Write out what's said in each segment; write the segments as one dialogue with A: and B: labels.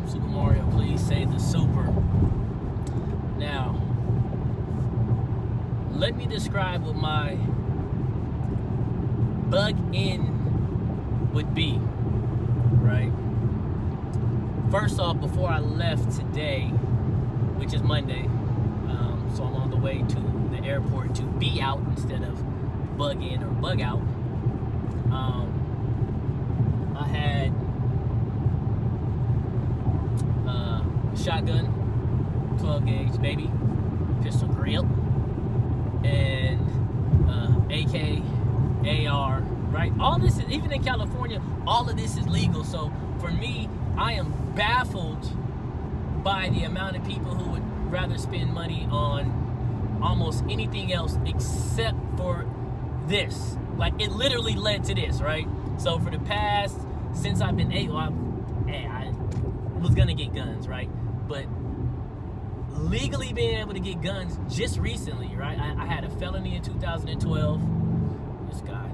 A: Super Mario, please say the super. Now, let me describe what my bug in would be, right? First off, before I left today, which is Monday, so I'm on the way to the airport to be out instead of bug in or bug out. I had shotgun, 12 gauge baby, pistol grip, and AK, AR, right? All this is, even in California, all of this is legal. So for me, I am baffled by the amount of people who would rather spend money on almost anything else except for this. Like, it literally led to this, right? So for the past, since I've been I was gonna get guns, right? But legally being able to get guns just recently, right? I had a felony in 2012. This guy.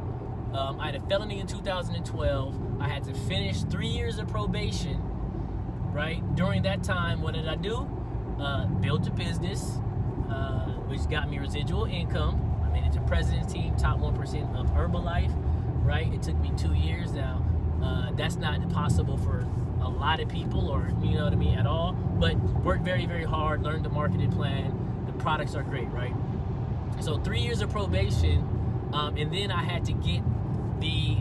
A: I had a felony in 2012. I had to finish 3 years of probation, right? During that time, what did I do? Built a business, which got me residual income. I made it to President's Team, top 1% of Herbalife, right? It took me 2 years. Now, that's not possible for a lot of people, or you know what I mean, at all. But worked very, very hard, learned the marketing plan. The products are great, right? So 3 years of probation, and then I had to get the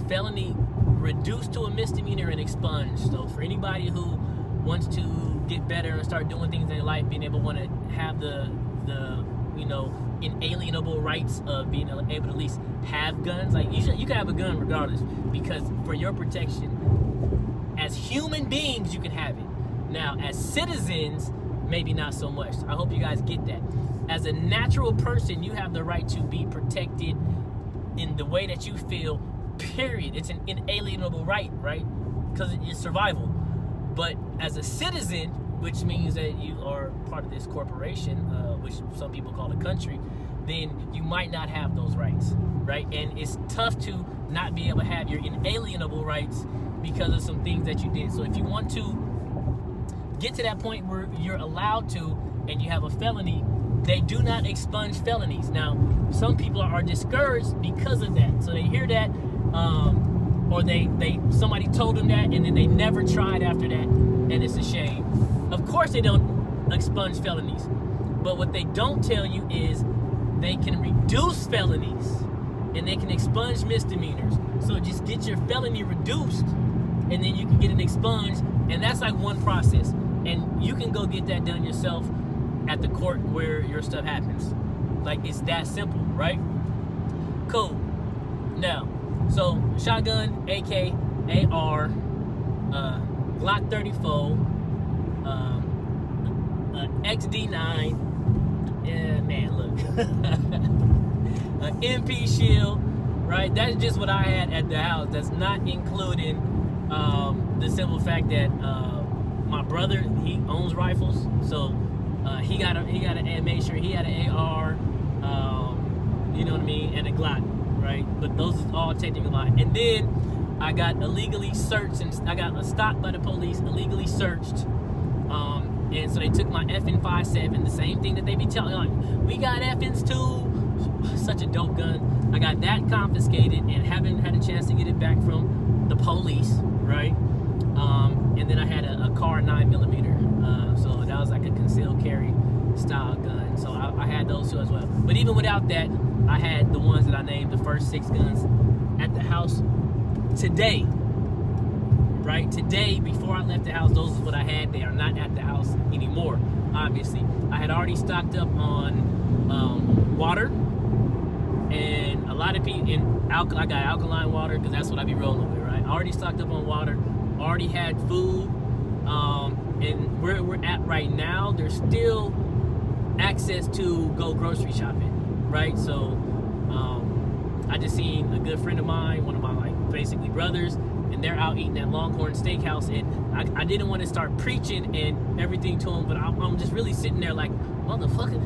A: felony reduced to a misdemeanor and expunged. So for anybody who wants to get better and start doing things in their life, being able to want to have the inalienable rights of being able to at least have guns. Like, you can have a gun regardless, because for your protection, as human beings, you can have it. Now, as citizens, maybe not so much. I hope you guys get that. As a natural person, you have the right to be protected in the way that you feel, period. It's an inalienable right? Because it's survival. But as a citizen, which means that you are part of this corporation, which some people call a country, then you might not have those rights, right? And it's tough to not be able to have your inalienable rights because of some things that you did. So if you want to get to that point where you're allowed to, and you have a felony, they do not expunge felonies. Now, some people are discouraged because of that. So they hear that, or somebody told them that, and then they never tried after that, and it's a shame. Of course they don't expunge felonies, but what they don't tell you is they can reduce felonies, and they can expunge misdemeanors. So just get your felony reduced, and then you can get it expunged, and that's like one process. And you can go get that done yourself at the court where your stuff happens. Like, it's that simple, right? Cool. Now, so shotgun, AK, AR, Glock 34, XD9, man, look, MP shield, right? That's just what I had at the house. That's not including the simple fact that my brother, he owns rifles, so he got to make sure he had an AR, you know what I mean, and a Glock, right? But those is all technically mine. And then I got illegally searched, and I got stopped by the police, illegally searched. And so they took my FN57, the same thing that they be telling, like, we got FNs too. Such a dope gun. I got that confiscated and haven't had a chance to get it back from the police, right? And then I had a car 9mm, so that was like a concealed carry style gun. So I had those two as well. But even without that, I had the ones that I named, the first 6 guns, at the house today. Right? Today, before I left the house, those is what I had. They are not at the house anymore, obviously. I had already stocked up on water, and a lot of people, I got alkaline water, because that's what I be rolling with, right? I already stocked up on water, already had food, and where we're at right now, there's still access to go grocery shopping, right? So, I just seen a good friend of mine, one of my, like, basically brothers, and they're out eating at Longhorn Steakhouse, and I didn't want to start preaching and everything to them, but I'm just really sitting there like, motherfucker,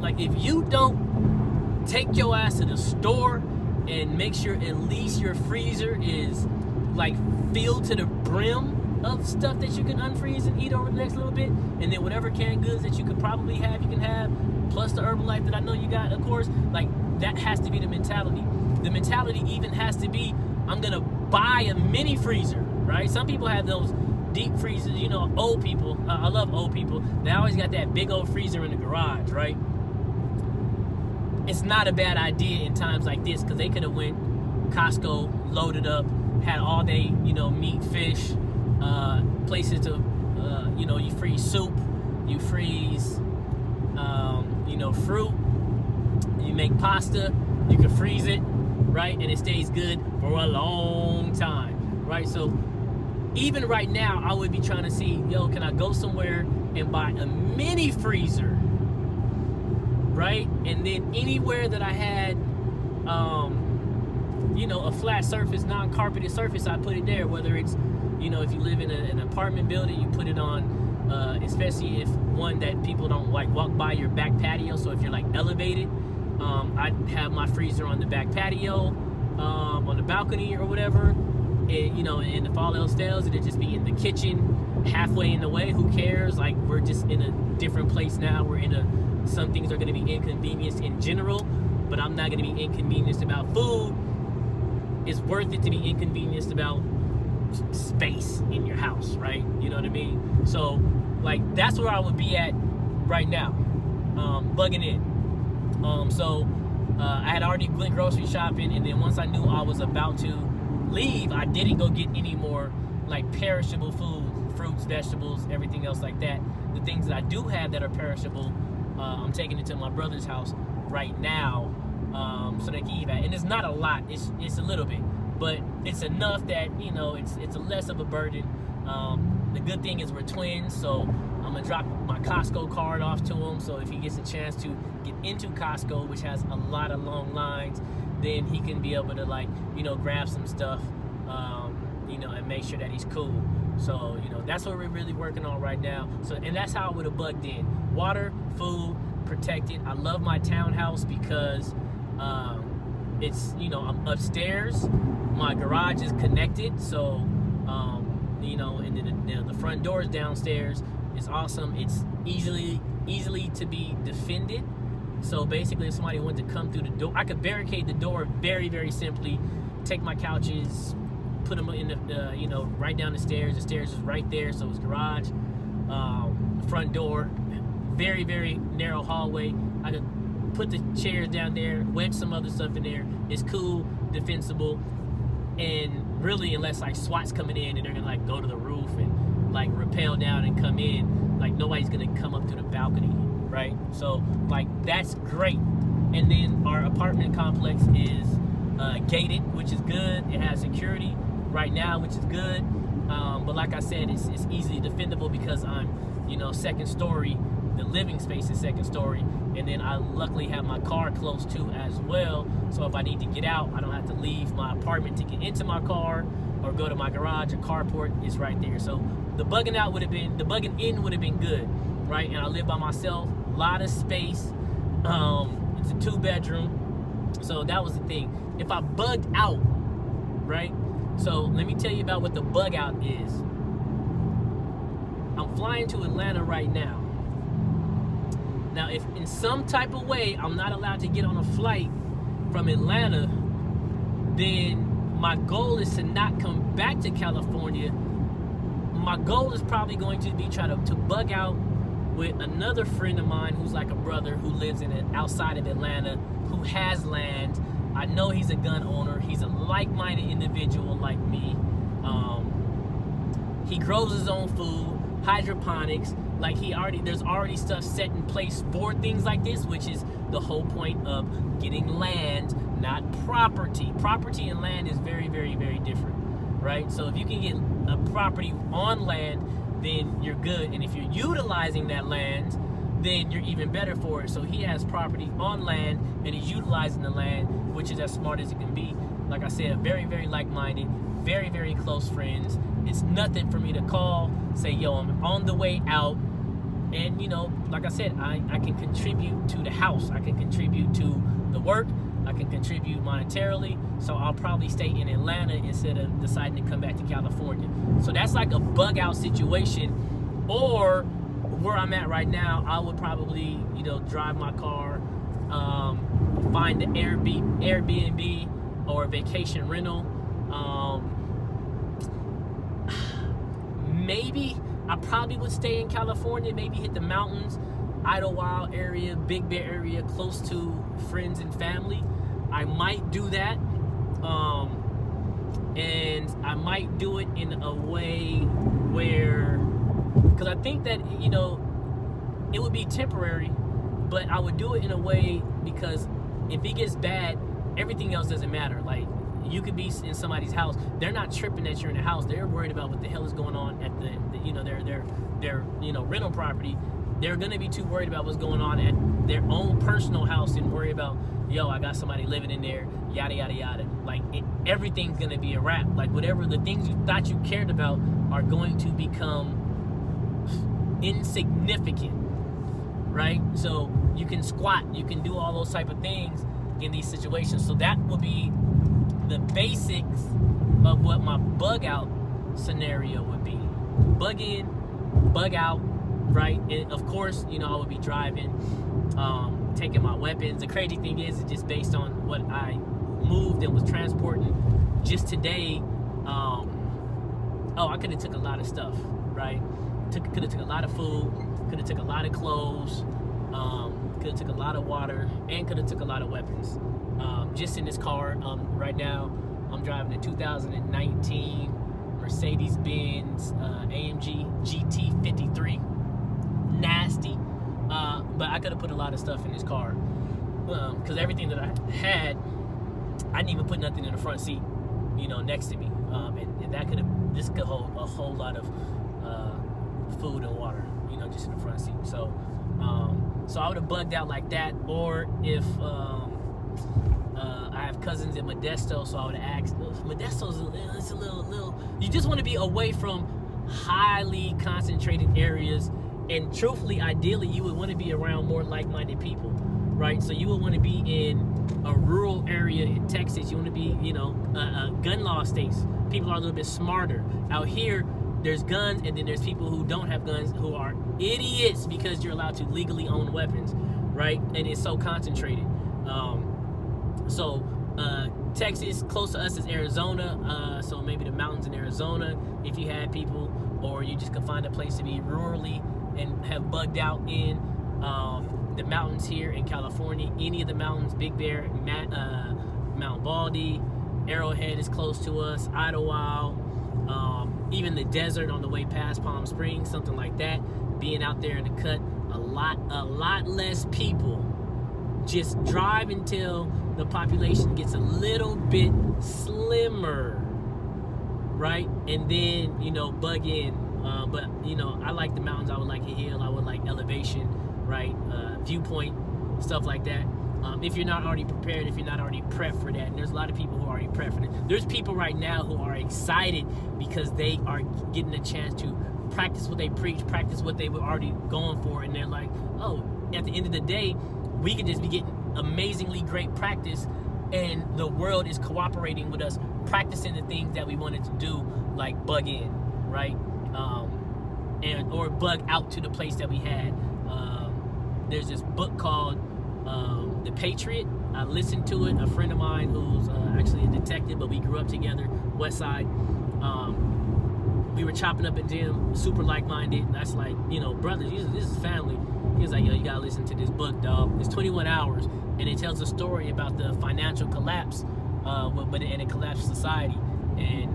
A: like, if you don't take your ass to the store and make sure at least your freezer is, like, filled to the brim of stuff that you can unfreeze and eat over the next little bit, and then whatever canned goods that you could probably have, you can have, plus the Herbalife that I know you got, of course. Like, that has to be the mentality. The mentality even has to be, I'm gonna buy a mini freezer, right? Some people have those deep freezers, you know, old people. I love old people. They always got that big old freezer in the garage, right? It's not a bad idea in times like this, because they could have went Costco, loaded up, had all day, you know, meat, fish, places to, you know, you freeze soup, you freeze, you know, fruit, you make pasta, you can freeze it, right? And it stays good for a long time, right? So even right now, I would be trying to see, yo, can I go somewhere and buy a mini freezer, right? And then anywhere that I had, you know, a flat surface, non-carpeted surface, I put it there. Whether it's, you know, if you live in an apartment building, you put it on, especially if one that people don't like walk by your back patio. So if you're like elevated, I'd have my freezer on the back patio, on the balcony or whatever. It, you know, and if all else fails, it'd just be in the kitchen, halfway in the way. Who cares? Like, we're just in a different place now. We're in some things are going to be inconvenienced in general, but I'm not going to be inconvenienced about food. It's worth it to be inconvenienced about space in your house, right? You know what I mean? So, like, that's where I would be at right now, bugging in. So I had already went grocery shopping, and then once I knew I was about to leave, I didn't go get any more like perishable food, fruits, vegetables, everything else like that. The things that I do have that are perishable, I'm taking it to my brother's house right now, so they can eat that. And it's not a lot, it's a little bit, but it's enough that, you know, it's a less of a burden. The good thing is we're twins, so I'm gonna drop my Costco card off to him, so if he gets a chance to get into Costco, which has a lot of long lines, then he can be able to, like, you know, grab some stuff, you know, and make sure that he's cool. So, you know, that's what we're really working on right now. So, and that's how I would have bugged in. Water, food, protected. I love my townhouse because it's, you know, I'm upstairs. My garage is connected, so, you know, and then the front door is downstairs. It's awesome. It's easily to be defended. So basically, if somebody wanted to come through the door, I could barricade the door very, very simply. Take my couches, put them in the, you know, right down the stairs. The stairs is right there, so it's garage, front door, very, very narrow hallway. I could put the chairs down there, wedge some other stuff in there. It's cool, defensible, and really, unless like SWAT's coming in and they're gonna like go to the roof and like rappel down and come in, like nobody's gonna come up to the balcony, right? So like that's great. And then our apartment complex is gated, which is good. It has security right now, which is good. But like I said, it's easily defendable because I'm, you know, second story. The living space is second story, and then I luckily have my car close to as well. So if I need to get out, I don't have to leave my apartment to get into my car or go to my garage. A carport is right there. So the bugging in would have been good, right? And I live by myself, a lot of space. It's a 2-bedroom. So that was the thing. If I bugged out, right? So let me tell you about what the bug out is. I'm flying to Atlanta right now. Now, if in some type of way I'm not allowed to get on a flight from Atlanta, then my goal is to not come back to California. My goal is probably going to be try to bug out with another friend of mine who's like a brother who lives outside of Atlanta, who has land. I know he's a gun owner. He's a like-minded individual like me. He grows his own food, hydroponics. Like there's already stuff set in place for things like this, which is the whole point of getting land, not property. Property and land is very, very, very different, right? So if you can get a property on land, then you're good. And if you're utilizing that land, then you're even better for it. So he has property on land and he's utilizing the land, which is as smart as it can be. Like I said, very, very like-minded, very, very close friends. It's nothing for me to call, say, yo, I'm on the way out. And, you know, like I said, I can contribute to the house. I can contribute to the work. I can contribute monetarily, so I'll probably stay in Atlanta instead of deciding to come back to California. So that's like a bug out situation. Or where I'm at right now, I would probably, drive my car, find an Airbnb or a vacation rental. Maybe I probably would stay in California, maybe hit the mountains, Idlewild area, Big Bear area, close to friends and family. I might do that. And I might do it in a way where, because I think that, it would be temporary, but I would do it in a way because if it gets bad, everything else doesn't matter. Like, you could be in somebody's house, they're not tripping that you're in the house, they're worried about what the hell is going on at their rental property. They're gonna be too worried about what's going on at their own personal house and worry about, I got somebody living in there, yada yada yada. Like, everything's gonna be a wrap. Like, whatever the things you thought you cared about are going to become insignificant, right? So you can squat, you can do all those type of things in these situations. So that will be the basics of what my bug out scenario would be. Bug in, bug out, right? And of course, I would be driving, taking my weapons. The crazy thing is, it's just based on what I moved and was transporting. Just today, I could have took a lot of stuff, right? Could have took a lot of food, could have took a lot of clothes, could have took a lot of water, and could have took a lot of weapons. Just in this car, right now, I'm driving a 2019 Mercedes-Benz AMG GT53. Nasty. But I could have put a lot of stuff in this car. Because everything that I had, I didn't even put nothing in the front seat, next to me. And that this could hold a whole lot of food and water, just in the front seat. So I would have bugged out like that. Or if I have cousins in Modesto, so I would have asked. Modesto's it's a little. You just want to be away from highly concentrated areas, and truthfully, ideally, you would want to be around more like-minded people, right? So you would want to be in a rural area in Texas. You want to be, gun law states. People are a little bit smarter. Out here, there's guns, and then there's people who don't have guns who are idiots because you're allowed to legally own weapons, right? And it's so concentrated. Texas, close to us is Arizona, so maybe the mountains in Arizona, if you had people, or you just could find a place to be rurally and have bugged out in. The mountains here in California, any of the mountains, Big Bear, Mount Baldy, Arrowhead is close to us, Idlewild, even the desert on the way past Palm Springs, something like that, being out there in the cut, a lot less people. Just drive until the population gets a little bit slimmer, right? And then, bug in. But I like the mountains. I would like a hill. I would like elevation, right? Viewpoint, stuff like that. If you're not already prepared, if you're not already prepped for that, and there's a lot of people who are already prepped for that. There's people right now who are excited because they are getting a chance to practice what they preach, practice what they were already going for, and they're like, oh, at the end of the day, we can just be getting amazingly great practice, and the world is cooperating with us, practicing the things that we wanted to do, like bug in, right? Or bug out to the place that we had. There's this book called The Patriot. I listened to it. A friend of mine who's actually a detective, but we grew up together, West Side. We were chopping up in gym, super like-minded. That's like, brothers, this is family. He was like, you gotta listen to this book, dog. It's 21 hours, and it tells a story about the financial collapse, and a collapsed society. And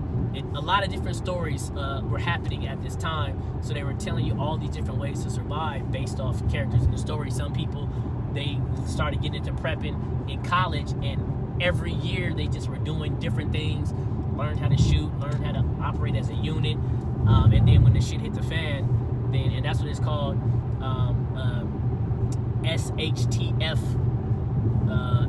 A: a lot of different stories were happening at this time. So they were telling you all these different ways to survive based off characters in the story. Some people, they started getting into prepping in college, and every year they just were doing different things, learned how to shoot, learned how to operate as a unit. And then when the shit hit the fan, and that's what it's called, SHTF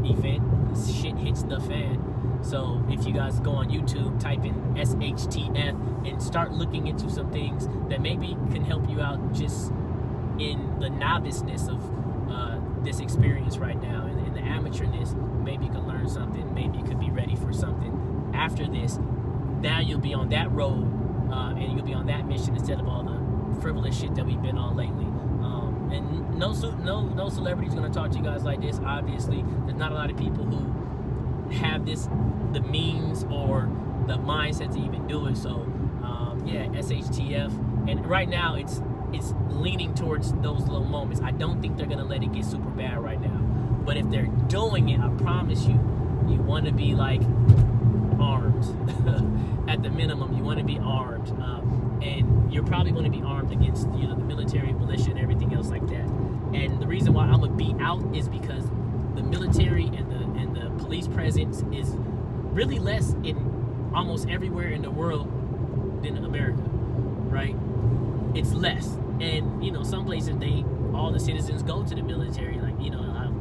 A: event. Shit hits the fan. So if you guys go on YouTube, type in SHTF and start looking into some things that maybe can help you out just in the noviceness of this experience right now, and the amateurness, maybe you can learn something, maybe you could be ready for something after this. Now you'll be on that road, and you'll be on that mission instead of all the frivolous shit that we've been on lately. And no celebrity's gonna talk to you guys like this. Obviously, there's not a lot of people who have the means or the mindset to even do it. So yeah, SHTF, and right now it's leaning towards those little moments. I don't think they're gonna let it get super bad right now, but if they're doing it, I promise you want to be like armed. At the minimum, you want to be armed, and you're probably going to be armed against the military, militia, and everything else like that. And the reason why I'm gonna be out is because the military and the police presence is really less in almost everywhere in the world than America, right? It's less, and some places all the citizens go to the military, like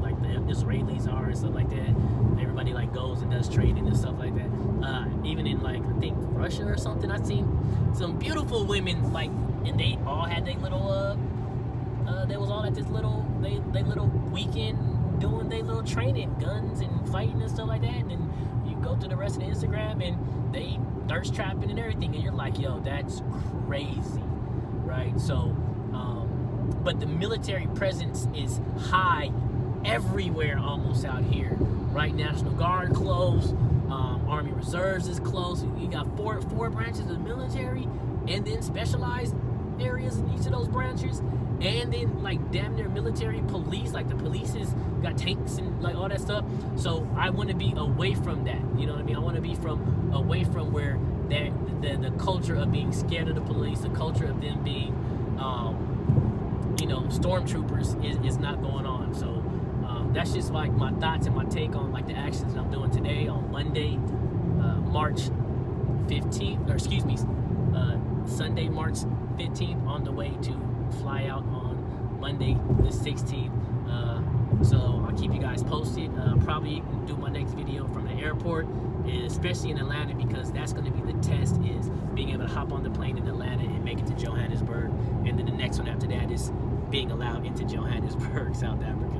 A: like the Israelis are and stuff like that. Everybody like goes and does training and stuff like that. Even in like I think Russia or something, I've seen some beautiful women like, and they all had their little they was all at this little they little weekend doing their little training, guns and fighting and stuff like that. And then you go to the rest of the Instagram and they thirst trapping and everything, and you're like, yo, that's crazy, right? So but the military presence is high everywhere almost out here, right? National Guard close, Army Reserves is close. You got four branches of the military, and then specialized areas in each of those branches, and then like damn near military police, like the police has got tanks and like all that stuff. So I want to be away from that, you know what I mean? I want to be away from where the culture of being scared of the police, the culture of them being stormtroopers is not going on. So that's just like my thoughts and my take on like the actions that I'm doing today on Monday, March 15th, or excuse me, Sunday, March 15th, on the way to fly out on Monday the 16th. So I'll keep you guys posted. Probably do my next video from the airport, especially in Atlanta, because that's going to be the test, is being able to hop on the plane in Atlanta and make it to Johannesburg. And then the next one after that is being allowed into Johannesburg, South Africa.